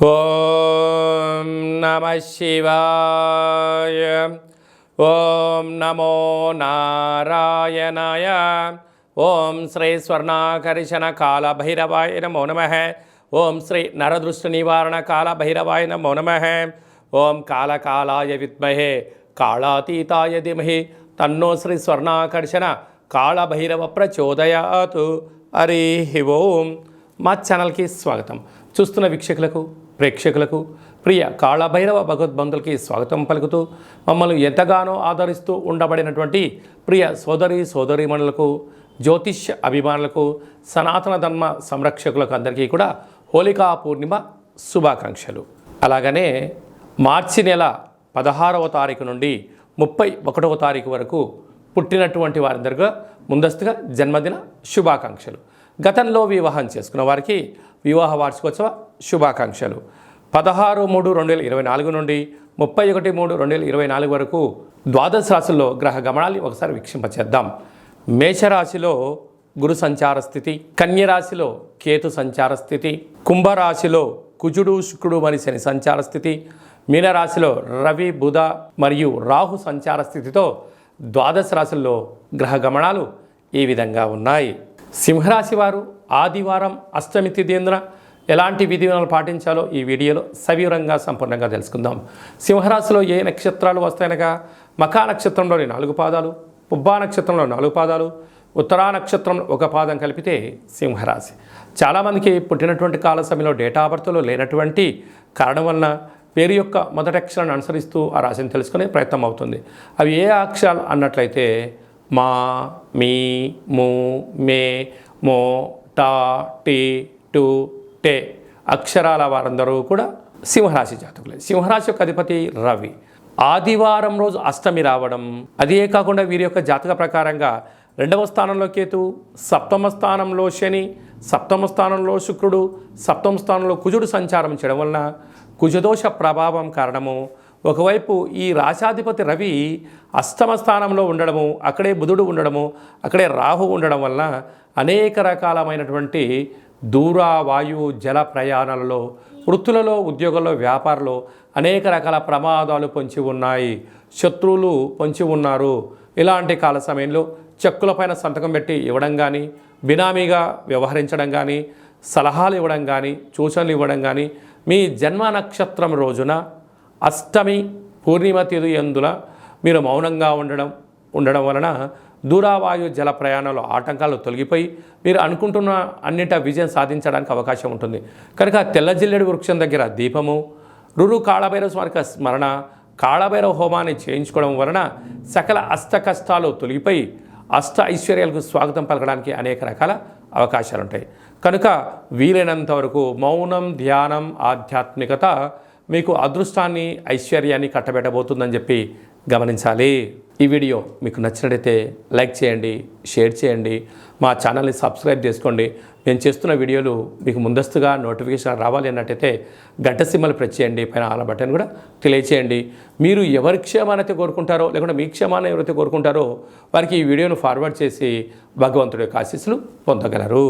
ఓం నమః శివాయ. ఓం నమో నారాయణాయ. ఓం శ్రీ స్వర్ణాకర్షణ కాల భైరవాయ నమో నమః. ఓం శ్రీ నరదృష్టి నివారణ కాల భైరవాయ నమో నమః. ఓం కాళకాలాయ విద్మహే కాళాతీతాయ ధీమహి తన్నో శ్రీ స్వర్ణాకర్షణ కాళభైరవ ప్రచోదయాతు. హరి ఓం. మా ఛానల్కి స్వాగతం. చూస్తున్న వీక్షకులకు, ప్రేక్షకులకు, ప్రియ కాళభైరవ భగవద్బంధులకి స్వాగతం పలుకుతూ మమ్మల్ని ఎంతగానో ఆదరిస్తూ ఉండబడినటువంటి ప్రియ సోదరీమణులకు, జ్యోతిష్య అభిమానులకు, సనాతన ధర్మ సంరక్షకులకు అందరికీ కూడా హోళికా పూర్ణిమ శుభాకాంక్షలు. అలాగనే మార్చి నెల 16వ తారీఖు నుండి 31వ తారీఖు వరకు పుట్టినటువంటి వారందరిగా ముందస్తుగా జన్మదిన శుభాకాంక్షలు. గతంలో వివాహం చేసుకున్న వారికి వివాహ వార్షికోత్సవ శుభాకాంక్షలు. 16/3/2024 నుండి 31/3/2024 వరకు ద్వాదశ రాశుల్లో గ్రహ గమనాన్ని ఒకసారి వీక్షింపచేద్దాం. మేషరాశిలో గురు సంచార స్థితి, కన్యరాశిలో కేతు సంచార స్థితి, కుంభరాశిలో కుజుడు శుక్రుడు మరియు శని సంచార స్థితి, మీనరాశిలో రవి బుధ మరియు రాహు సంచార స్థితితో ద్వాదశ రాశుల్లో గ్రహ గమనాలు ఈ విధంగా ఉన్నాయి. సింహరాశి వారు ఆదివారం అష్టమి తిథిన ఎలాంటి విధానాలు పాటించాలో ఈ వీడియోలో సవివరంగా సంపూర్ణంగా తెలుసుకుందాం. సింహరాశిలో ఏ నక్షత్రాలు వస్తాయనగా మఖా నక్షత్రంలోని 4 పాదాలు, పుబ్బా నక్షత్రంలో 4 పాదాలు, ఉత్తరా నక్షత్రం 1 పాదం కలిపితే సింహరాశి. చాలామందికి పుట్టినటువంటి కాల సమయంలో డేటా ఆఫ్ బర్త్లో లేనటువంటి కారణం వలన పేరు యొక్క మొదటి అక్షరాన్ని అనుసరిస్తూ ఆ రాశిని తెలుసుకునే ప్రయత్నం అవుతుంది. అవి ఏ అక్షరాలు అన్నట్లయితే మా, మీ, ము, మే, మో, టా, టీ, టు, టే అక్షరాల వారందరూ కూడా సింహరాశి జాతకులే. సింహరాశి యొక్క అధిపతి రవి. ఆదివారం రోజు అష్టమి రావడం, అదే కాకుండా వీరి యొక్క జాతక ప్రకారంగా 2వ స్థానంలో కేతు, 7వ స్థానంలో శని, 7వ స్థానంలో శుక్రుడు, 7వ స్థానంలో కుజుడు సంచారం చేయడం వలన కుజదోష ప్రభావం కారణము. ఒకవైపు ఈ రాశాధిపతి రవి 8వ స్థానంలో ఉండడము, అక్కడే బుధుడు ఉండడము, అక్కడే రాహు ఉండడం వలన అనేక రకాలమైనటువంటి దూర వాయు జల ప్రయాణాలలో, వృత్తులలో, ఉద్యోగాల్లో, వ్యాపారంలో అనేక రకాల ప్రమాదాలు పొంచి ఉన్నాయి. శత్రువులు పొంచి ఉన్నారు. ఇలాంటి కాల సమయంలో చెక్కులపైన సంతకం పెట్టి ఇవ్వడం కానీ, బినామీగా వ్యవహరించడం కానీ, సలహాలు ఇవ్వడం కానీ, సూచనలు ఇవ్వడం కానీ, మీ జన్మ నక్షత్రం రోజున అష్టమి పూర్ణిమ తిథి యందున మీరు మౌనంగా ఉండడం వలన దూరావాయు జల ప్రయాణాలు ఆటంకాలు తొలగిపోయి మీరు అనుకుంటున్న అన్నింటి విజయం సాధించడానికి అవకాశం ఉంటుంది. కనుక తెల్ల జిల్లేడు వృక్షం దగ్గర దీపము, రురు కాళభైరవ స్వామికి స్మరణ, కాళభైరవ హోమాన్ని చేయించుకోవడం వలన సకల అష్ట కష్టాలు తొలగిపోయి అష్ట ఐశ్వర్యాలకు స్వాగతం పలకడానికి అనేక రకాల అవకాశాలు ఉంటాయి. కనుక వీలైనంత వరకు మౌనం, ధ్యానం, ఆధ్యాత్మికత మీకు అదృష్టాన్ని, ఐశ్వర్యాన్ని కట్టబెట్టబోతుందని చెప్పి గమనించాలి. ఈ వీడియో మీకు నచ్చినట్లయితే లైక్ చేయండి, షేర్ చేయండి, మా ఛానల్ని సబ్స్క్రైబ్ చేసుకోండి. నేను చేస్తున్న వీడియోలు మీకు ముందస్తుగా నోటిఫికేషన్ రావాలి అన్నట్టయితే గంట సింబల్ ప్రెస్ చేయండి, పైన ఆల్ బటన్ కూడా తెలియచేయండి. మీరు ఎవరి క్షేమాన్ని అయితే కోరుకుంటారో, లేకుంటే మీ క్షేమాన్ని ఎవరైతే కోరుకుంటారో వారికి ఈ వీడియోను ఫార్వర్డ్ చేసి భగవంతుడి యొక్క ఆశీస్సులు పొందగలరు.